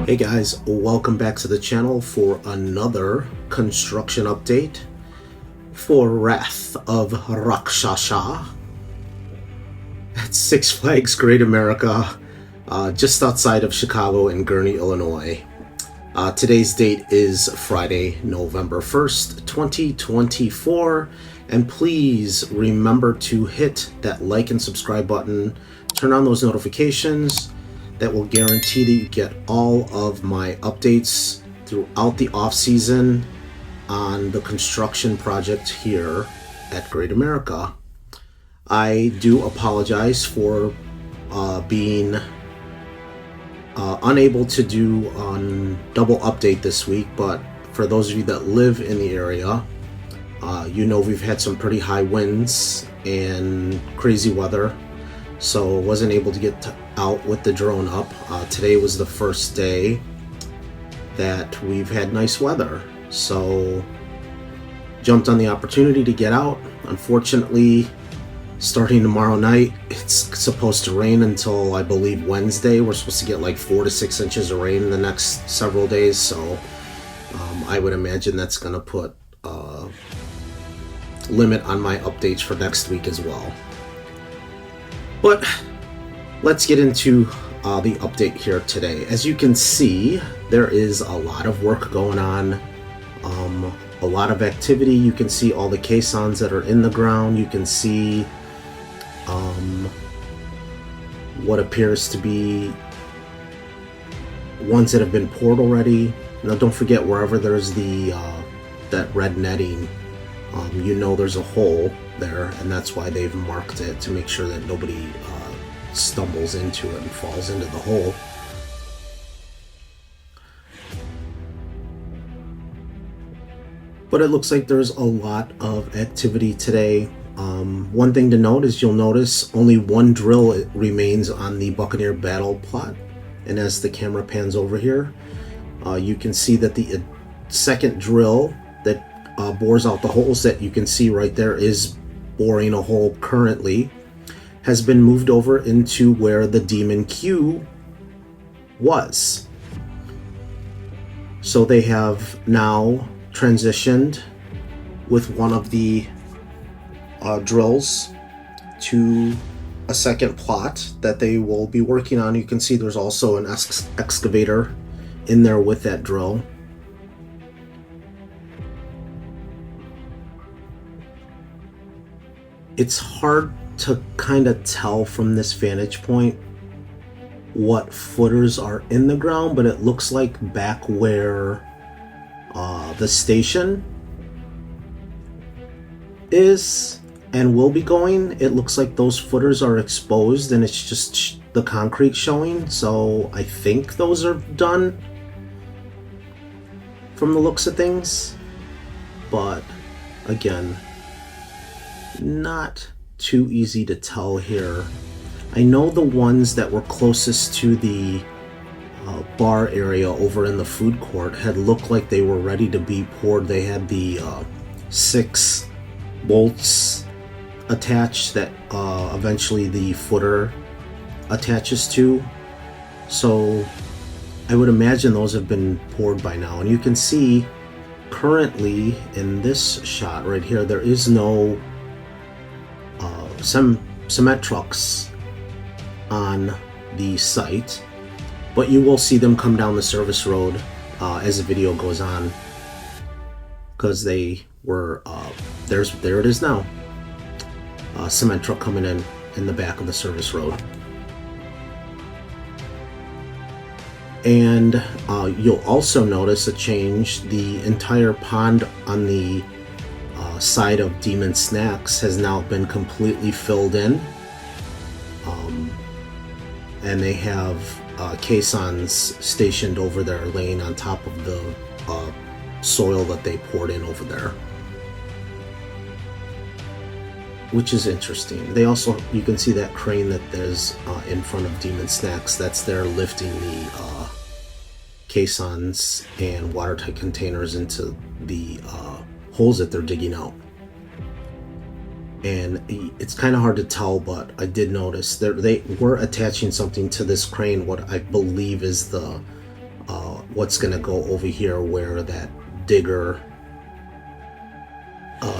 Hey guys, welcome back to the channel for another construction update for Wrath of Rakshasa at Six Flags Great America, just outside of Chicago in Gurnee, Illinois. Today's date is Friday, November 1st, 2024, and please remember to hit that like and subscribe button, turn on those notifications. That will guarantee that you get all of my updates throughout the off season on the construction project here at Great America. I do apologize for being unable to do a double update this week, but for those of you that live in the area, you know we've had some pretty high winds and crazy weather, so wasn't able to get out with the drone up. Today was the first day that we've had nice weather, so jumped on the opportunity to get out. Unfortunately, starting tomorrow night, it's supposed to rain until I believe Wednesday. We're supposed to get like 4 to 6 inches of rain in the next several days, so I would imagine that's going to put a limit on my updates for next week as well. But let's get into the update here today. As you can see, there is a lot of work going on, a lot of activity. You can see all the caissons that are in the ground. You can see what appears to be ones that have been poured already. Now don't forget, wherever there's the that red netting, you know there's a hole there, and that's why they've marked it, to make sure that nobody stumbles into it and falls into the hole. But it looks like there's a lot of activity today. One thing to note is you'll notice only one drill remains on the Buccaneer battle plot, and as the camera pans over here, you can see that the second drill that bores out the holes that you can see right there is boring a hole currently, has been moved over into where the Demon Q was. So they have now transitioned with one of the drills to a second plot that they will be working on. You can see there's also an excavator in there with that drill. It's hard to kind of tell from this vantage point what footers are in the ground, but it looks like back where the station is and will be going, it looks like those footers are exposed and it's just the concrete showing. So I think those are done from the looks of things, but again, not too easy to tell here. I know the ones that were closest to the bar area over in the food court had looked like they were ready to be poured. They had the 6 bolts attached that eventually the footer attaches to, so I would imagine those have been poured by now. And you can see currently in this shot right here, there is no some cement trucks on the site, but you will see them come down the service road as the video goes on, because they were there it is now, cement truck coming in the back of the service road. And you'll also notice a change. The entire pond on the side of Demon Snacks has now been completely filled in, and they have caissons stationed over there laying on top of the soil that they poured in over there, which is interesting. They also, you can see that crane that there's in front of Demon Snacks, that's there lifting the caissons and watertight containers into the holes that they're digging out. And it's kind of hard to tell, but I did notice they were attaching something to this crane, what I believe is the what's going to go over here where that digger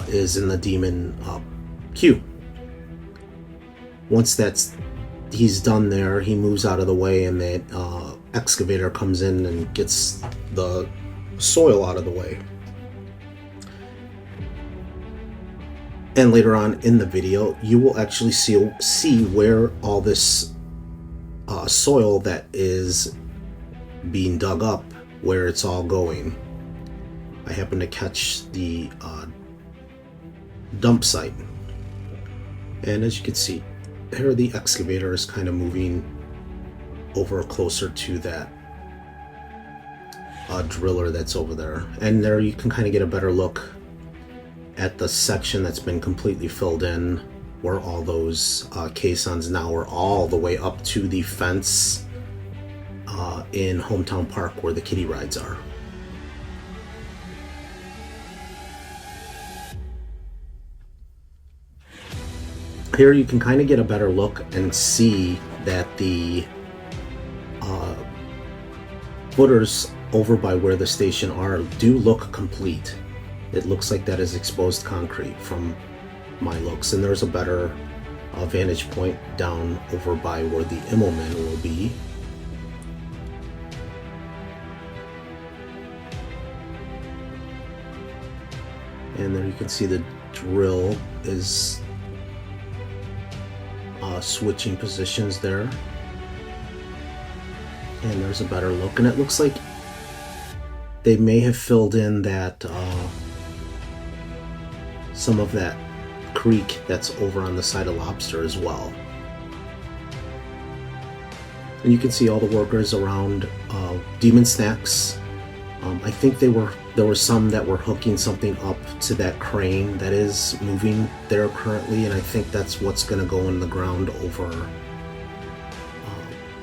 is in the demon queue. Once he's done there, he moves out of the way, and that excavator comes in and gets the soil out of the way. And later on in the video, you will actually see where all this soil that is being dug up, where it's all going. I happen to catch the dump site, and as you can see, here the excavator is kind of moving over closer to that driller that's over there, and there you can kind of get a better look at the section that's been completely filled in, where all those caissons now are all the way up to the fence in Hometown Park where the kiddie rides are. Here you can kind of get a better look and see that the footers over by where the station are do look complete. It looks like that is exposed concrete from my looks, and there's a better vantage point down over by where the Immelman will be. And there you can see the drill is switching positions there, and there's a better look, and it looks like they may have filled in that some of that creek that's over on the side of Lobster as well. And you can see all the workers around Demon Snacks. I think there were some that were hooking something up to that crane that is moving there currently, and I think that's what's going to go in the ground over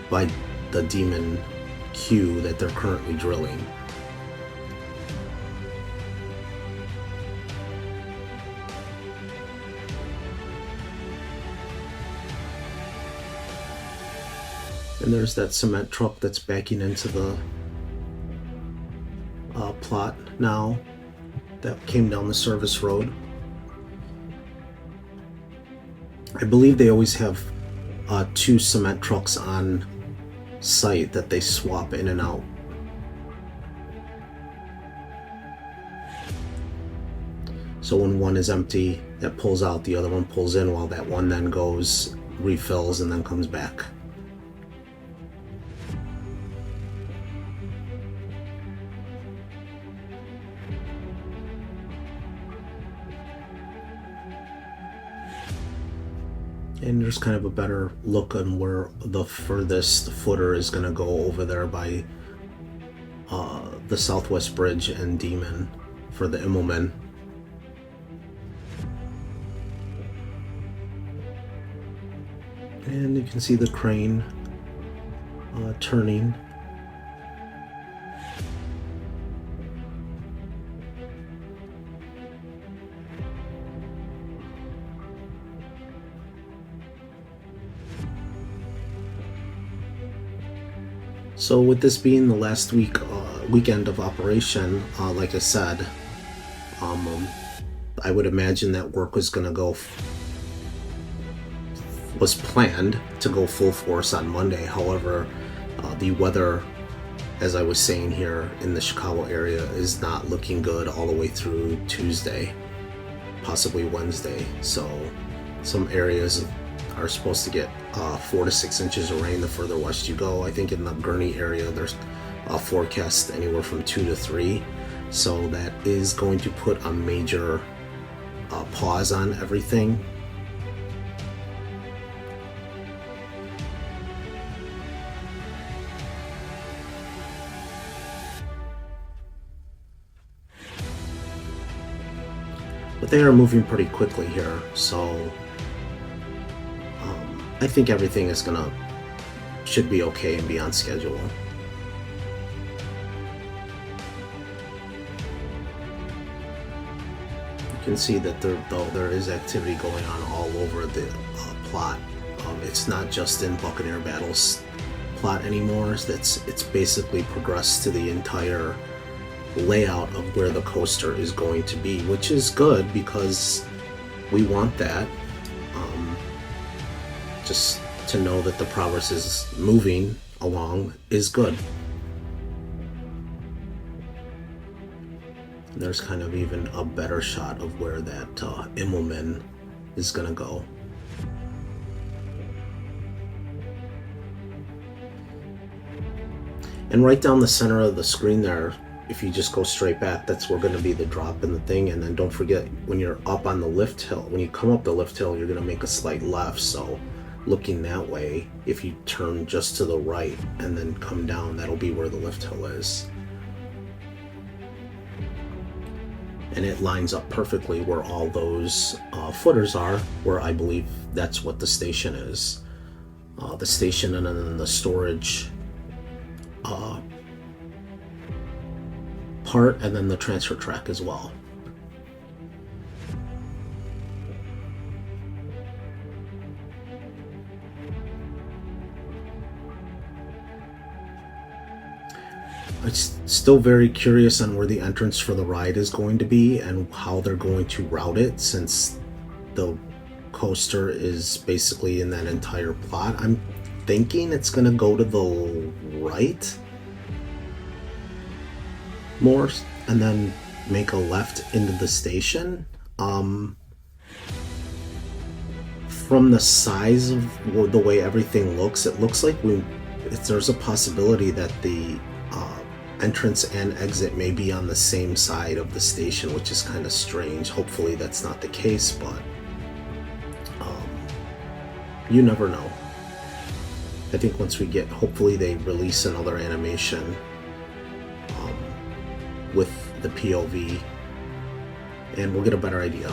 by the Demon queue that they're currently drilling. And there's that cement truck that's backing into the plot now that came down the service road. I believe they always have 2 cement trucks on site that they swap in and out. So when one is empty, that pulls out, the other one pulls in, while that one then goes, refills, and then comes back. And there's kind of a better look on where the furthest footer is going to go over there by the Southwest Bridge and Demon for the Immelman. And you can see the crane turning. So with this being the last weekend of operation, like I said, I would imagine that work was going to was planned to go full force on Monday. However, the weather, as I was saying here in the Chicago area, is not looking good all the way through Tuesday, possibly Wednesday. So some areas are supposed to get 4 to 6 inches of rain the further west you go. I think in the Gurney area there's a forecast anywhere from 2 to 3. So that is going to put a major pause on everything. But they are moving pretty quickly here, so I think everything should be okay and be on schedule. You can see that there is activity going on all over the plot. It's not just in Buccaneer Battle's plot anymore. It's basically progressed to the entire layout of where the coaster is going to be, which is good because we want that. Just to know that the progress is moving along is good. There's kind of even a better shot of where that Immelman is gonna go. And right down the center of the screen there, if you just go straight back, that's where going to be the drop in the thing. And then don't forget, when you're up on the lift hill, when you come up the lift hill, you're going to make a slight left. So looking that way, if you turn just to the right and then come down, that'll be where the lift hill is. And it lines up perfectly where all those footers are, where I believe that's what the station is. The station and then the storage part, and then the transfer track as well. I'm still very curious on where the entrance for the ride is going to be and how they're going to route it, since the coaster is basically in that entire plot. I'm thinking it's going to go to the right more and then make a left into the station. From the size of the way everything looks, it looks like there's a possibility that the entrance and exit may be on the same side of the station, which is kind of strange. Hopefully that's not the case, but you never know. I think once we get, hopefully they release another animation with the POV and we'll get a better idea.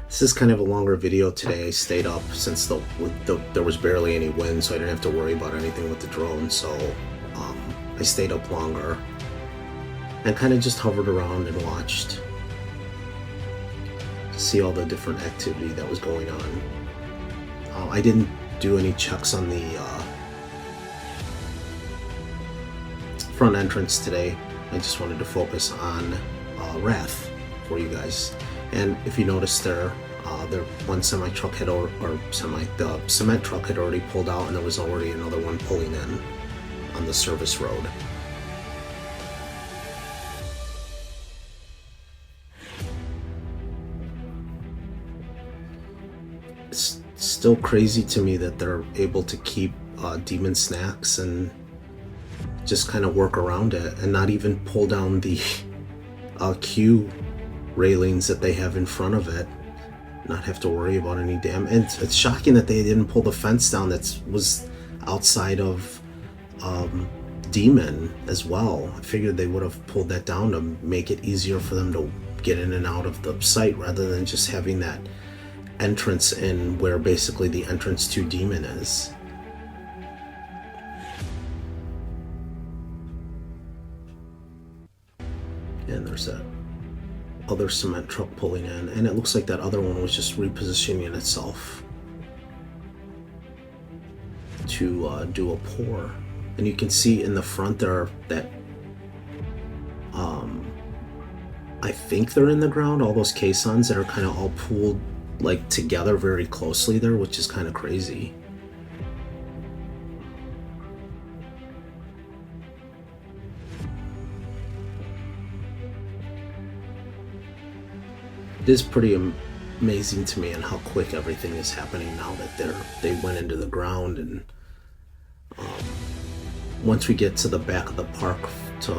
This is kind of a longer video today. I stayed up since there was barely any wind, so I didn't have to worry about anything with the drone. So I stayed up longer and kind of just hovered around and watched to see all the different activity that was going on. I didn't do any checks on the front entrance today. I just wanted to focus on Wrath for you guys. And if you notice there one semi truck had the cement truck had already pulled out, and there was already another one pulling in on the service road. It's still crazy to me that they're able to keep demon snacks and just kind of work around it and not even pull down the queue railings that they have in front of it, not have to worry about any damage. And it's shocking that they didn't pull the fence down that was outside of Demon as well. I figured they would have pulled that down to make it easier for them to get in and out of the site, rather than just having that entrance in where basically the entrance to Demon is. And there's that other cement truck pulling in, and it looks like that other one was just repositioning itself to do a pour. And you can see in the front there that I think they're in the ground, all those caissons that are kind of all pooled like together very closely there, which is kind of crazy. It is pretty amazing to me and how quick everything is happening now that they went into the ground. And once we get to the back of the park to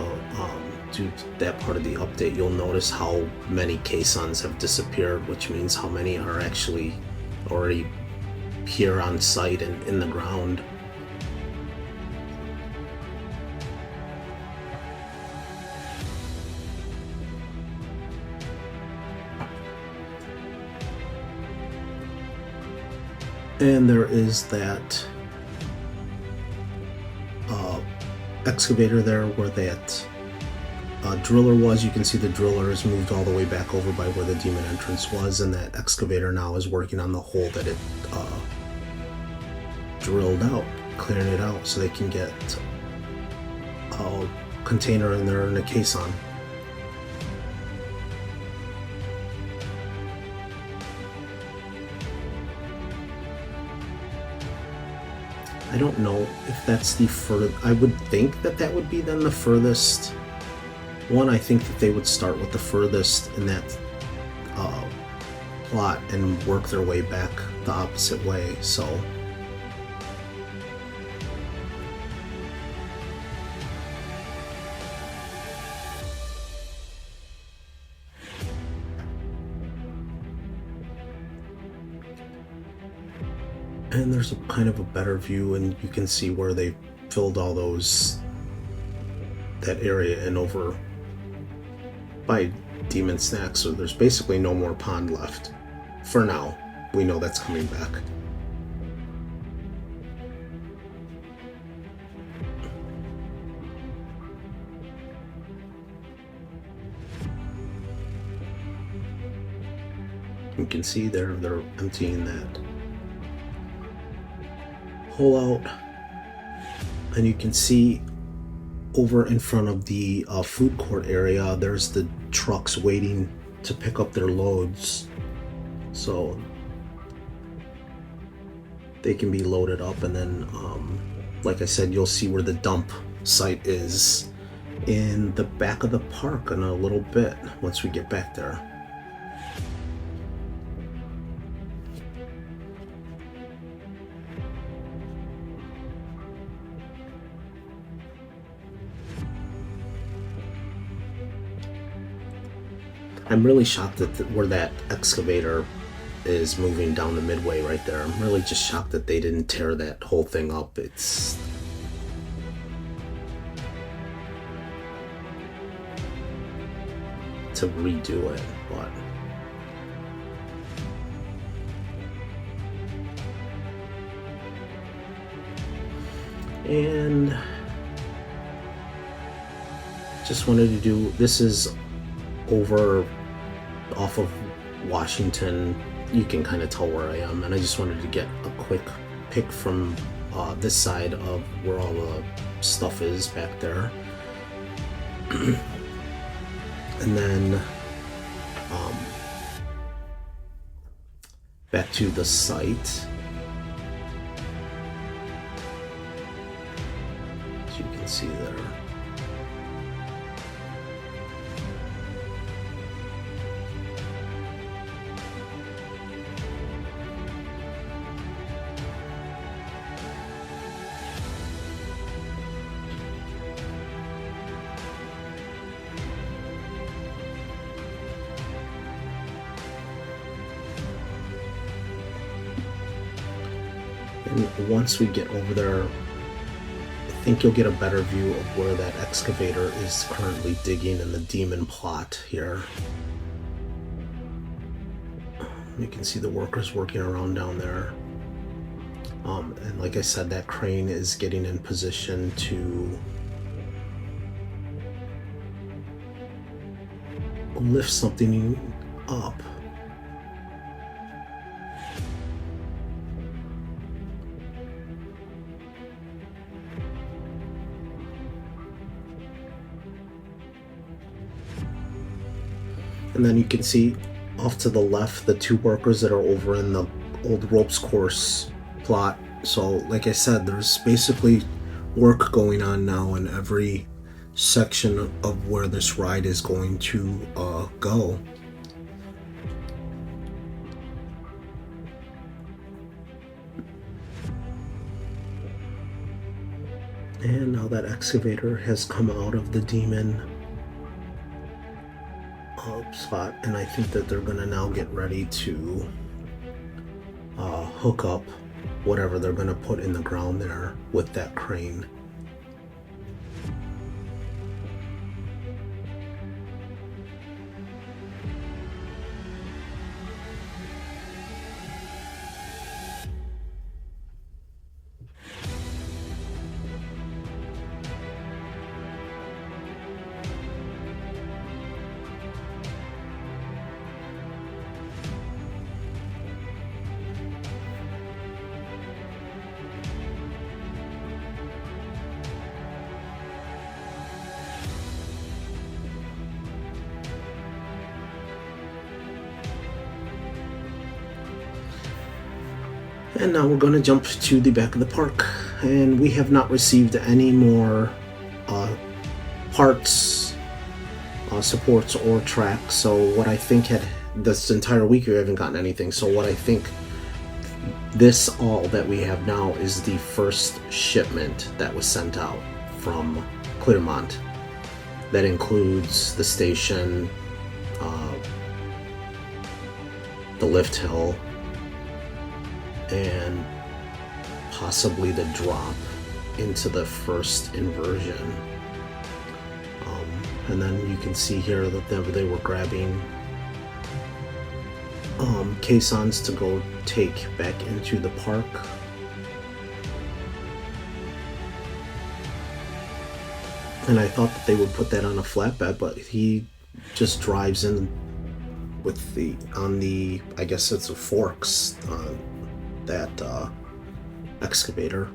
do that part of the update, you'll notice how many caissons have disappeared, which means how many are actually already here on site and in the ground. And there is that excavator there where that driller was. You can see the driller is moved all the way back over by where the demon entrance was, and that excavator now is working on the hole that it drilled out, clearing it out so they can get a container in there and a case on. I don't know if that's the further. I would think that that would be then the furthest one. I think that they would start with the furthest in that plot and work their way back the opposite way. So and there's a kind of a better view, and you can see where they filled all that area in over by Demon Snacks. So there's basically no more pond left for now. We know that's coming back. You can see they're emptying that hole out, and you can see over in front of the food court area there's the trucks waiting to pick up their loads, so they can be loaded up. And then like I said, you'll see where the dump site is in the back of the park in a little bit once we get back there. I'm really shocked at where that excavator is moving down the midway right there. I'm really just shocked that they didn't tear that whole thing up. It's to redo it, but and just wanted to do this is over off of Washington. You can kind of tell where I am, and I just wanted to get a quick pic from this side of where all the stuff is back there. And then back to the site. As you can see there. And once we get over there, I think you'll get a better view of where that excavator is currently digging in the demon plot here. You can see the workers working around down there. And like I said, that crane is getting in position to lift something up. And then you can see off to the left the two workers that are over in the old ropes course plot. So like I said, there's basically work going on now in every section of where this ride is going to go. And now that excavator has come out of the demon spot, and I think that they're gonna now get ready to hook up whatever they're gonna put in the ground there with that crane. And now we're going to jump to the back of the park, and we have not received any more parts, supports, or tracks. So what I think had this entire week we haven't gotten anything. So what I think this all that we have now is the first shipment that was sent out from Clearmont. That includes the station, the lift hill, and possibly the drop into the first inversion. And then you can see here that they were grabbing caissons to go take back into the park. And I thought that they would put that on a flatbed, but he just drives in with I guess it's a forks on that excavator.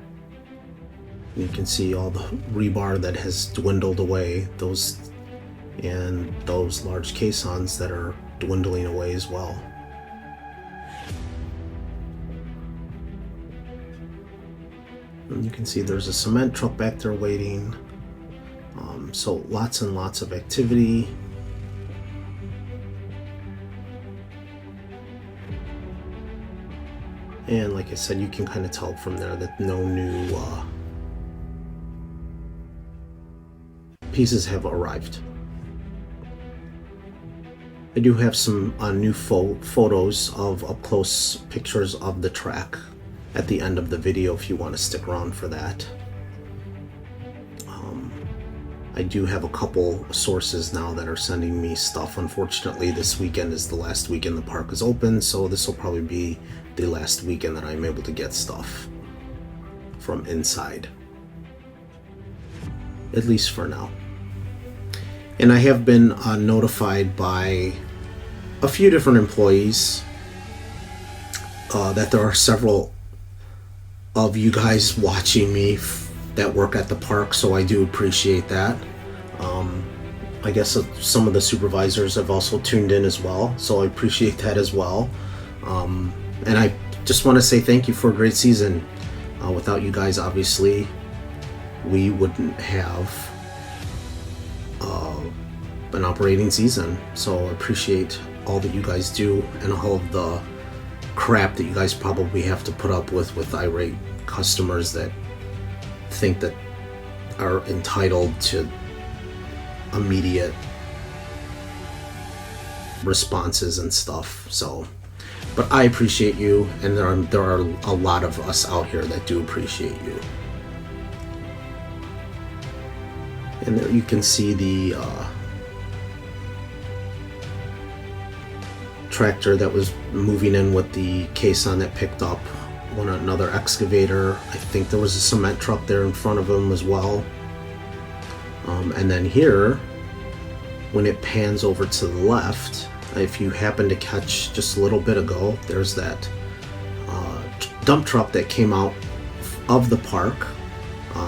You can see all the rebar that has dwindled away, those large caissons that are dwindling away as well. And you can see there's a cement truck back there waiting. So lots and lots of activity. And like I said, you can kind of tell from there that no new pieces have arrived. I do have some new photos of up-close pictures of the track at the end of the video if you want to stick around for that. I do have a couple sources now that are sending me stuff. Unfortunately, this weekend is the last weekend the park is open, so this will probably be the last weekend that I'm able to get stuff from inside, at least for now. And I have been notified by a few different employees that there are several of you guys watching me that work at the park, so I do appreciate that. I guess some of the supervisors have also tuned in as well, so I appreciate that as well. And I just want to say thank you for a great season. Without you guys, obviously, we wouldn't have an operating season. So I appreciate all that you guys do and all of the crap that you guys probably have to put up with irate customers that think that are entitled to immediate responses and stuff. So, but I appreciate you, and there are a lot of us out here that do appreciate you. And there you can see the tractor that was moving in with the caisson that picked up another excavator. I think there was a cement truck there in front of him as well. And then here, when it pans over to the left, if you happen to catch just a little bit ago, there's that dump truck that came out of the park.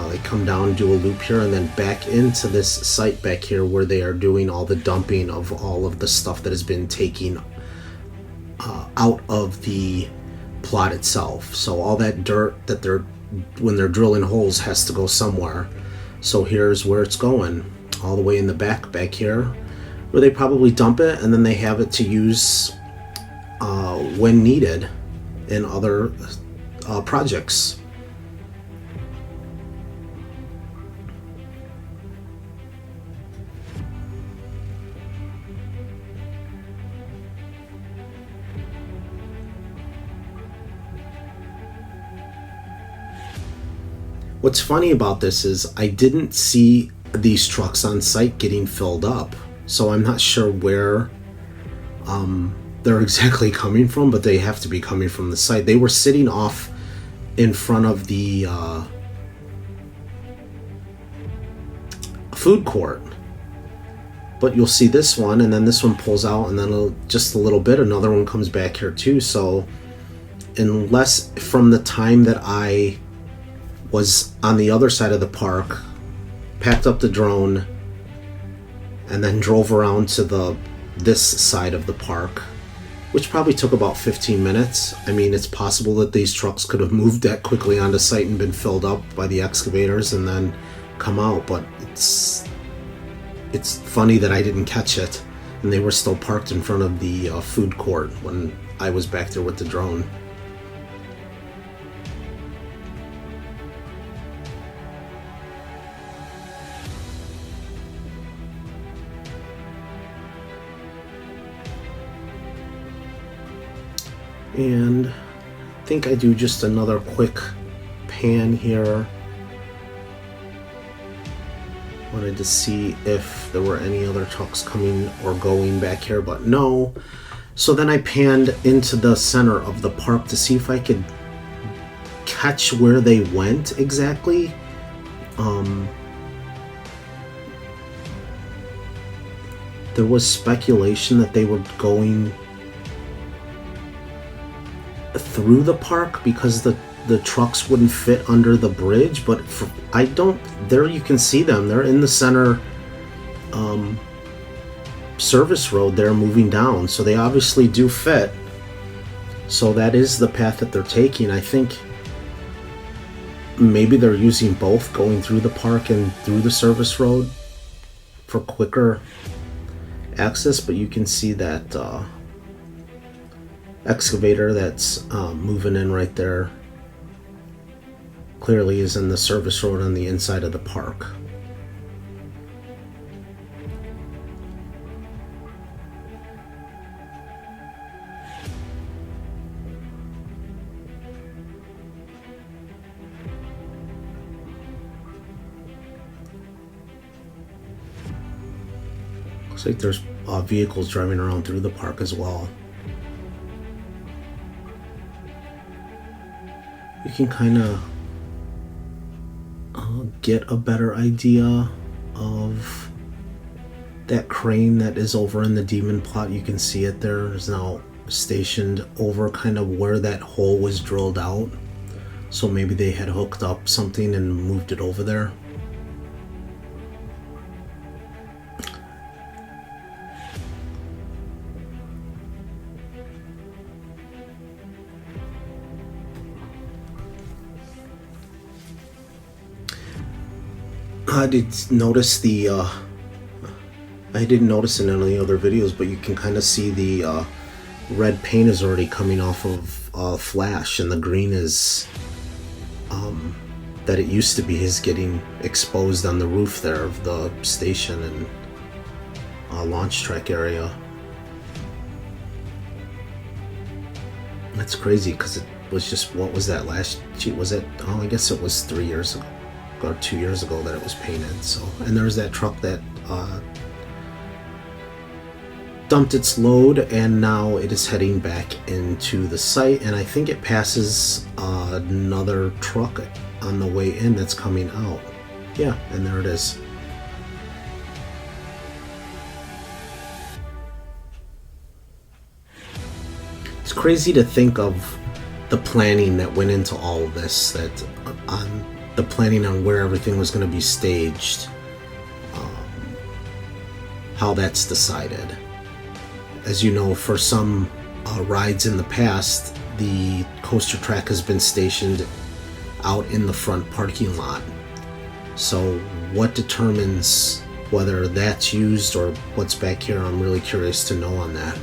They come down, do a loop here, and then back into this site back here where they are doing all the dumping of all of the stuff that has been taken out of the plot itself. So all that dirt that when they're drilling holes has to go somewhere. So here's where it's going, all the way in the back here, where they probably dump it, and then they have it to use when needed in other projects. What's funny about this is I didn't see these trucks on site getting filled up, so I'm not sure where they're exactly coming from, but they have to be coming from the site. They were sitting off in front of the food court, but you'll see this one, and then this one pulls out, and then just a little bit another one comes back here too. So unless from the time that I was on the other side of the park, packed up the drone, and then drove around to this side of the park which probably took about 15 minutes. I mean, it's possible that these trucks could have moved that quickly onto site and been filled up by the excavators and then come out, but it's funny that I didn't catch it, and they were still parked in front of the food court when I was back there with the drone. And I think I do just another quick pan here. Wanted to see if there were any other trucks coming or going back here, but no. So then I panned into the center of the park to see if I could catch where they went exactly. There was speculation that they were going through the park because the trucks wouldn't fit under the bridge, but there you can see them. They're in the center service road there moving down, so they obviously do fit. So that is the path that they're taking. I think maybe they're using both, going through the park and through the service road for quicker access, but you can see that excavator that's moving in right there clearly is in the service road on the inside of the park. Looks like there's vehicles driving around through the park as well. You can kind of get a better idea of that crane that is over in the demon plot. You can see it there. It's now stationed over kind of where that hole was drilled out. So maybe they had hooked up something and moved it over there. I didn't notice I didn't notice in any other videos, but you can kind of see the red paint is already coming off of Flash, and the green is that it used to be is getting exposed on the roof there of the station and launch track area. That's crazy because it was just, what was that last? Was it? Oh, I guess it was 3 years ago. Or 2 years ago that it was painted. So, and there's that truck that dumped its load, and now it is heading back into the site, and I think it passes another truck on the way in that's coming out. Yeah, and there it is. It's crazy to think of the planning that went into all of this, that the planning on where everything was going to be staged, how that's decided. As you know, for some rides in the past, the coaster track has been stationed out in the front parking lot. So what determines whether that's used or what's back here, I'm really curious to know on that.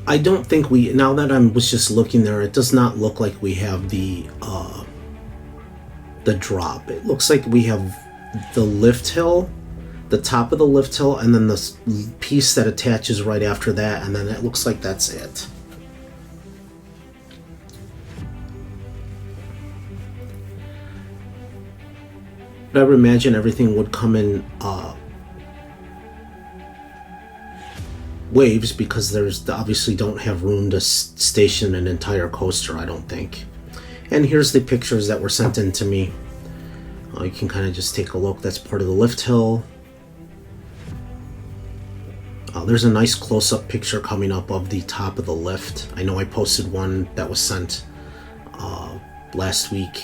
I don't think now that I was just looking there, it does not look like we have the drop. It looks like we have the lift hill, the top of the lift hill, and then the piece that attaches right after that, and then it looks like that's it. But I would imagine everything would come in waves, because there's obviously don't have room to station an entire coaster, I don't think. And here's the pictures that were sent in to me. You can kind of just take a look. That's part of the lift hill. There's a nice close-up picture coming up of the top of the lift. I know I posted one that was sent last week,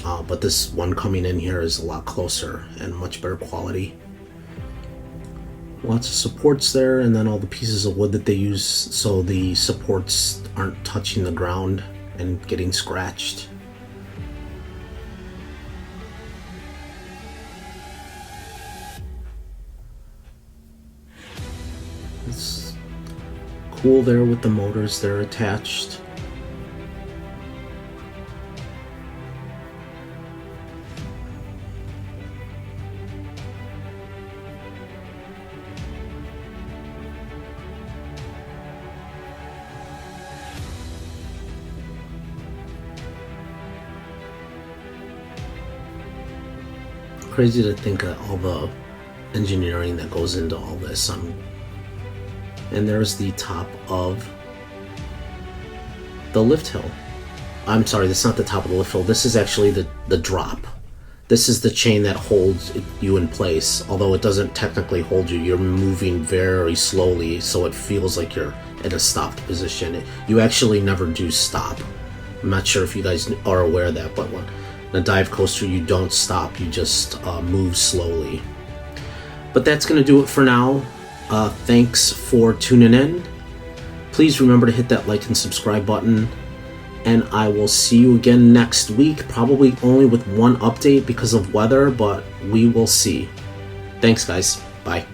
but this one coming in here is a lot closer and much better quality. Lots of supports there, and then all the pieces of wood that they use so the supports aren't touching the ground and getting scratched. It's cool there with the motors there attached. Crazy to think of all the engineering that goes into all this. And there's the top of the lift hill. I'm sorry, that's not the top of the lift hill. This is actually the drop. This is the chain that holds you in place. Although it doesn't technically hold you, you're moving very slowly, so it feels like you're in a stopped position. You actually never do stop. I'm not sure if you guys are aware of that, but when in a dive coaster, you don't stop, you just move slowly. But that's going to do it for now. Thanks for tuning in. Please remember to hit that like and subscribe button. And I will see you again next week, probably only with one update because of weather, but we will see. Thanks, guys. Bye.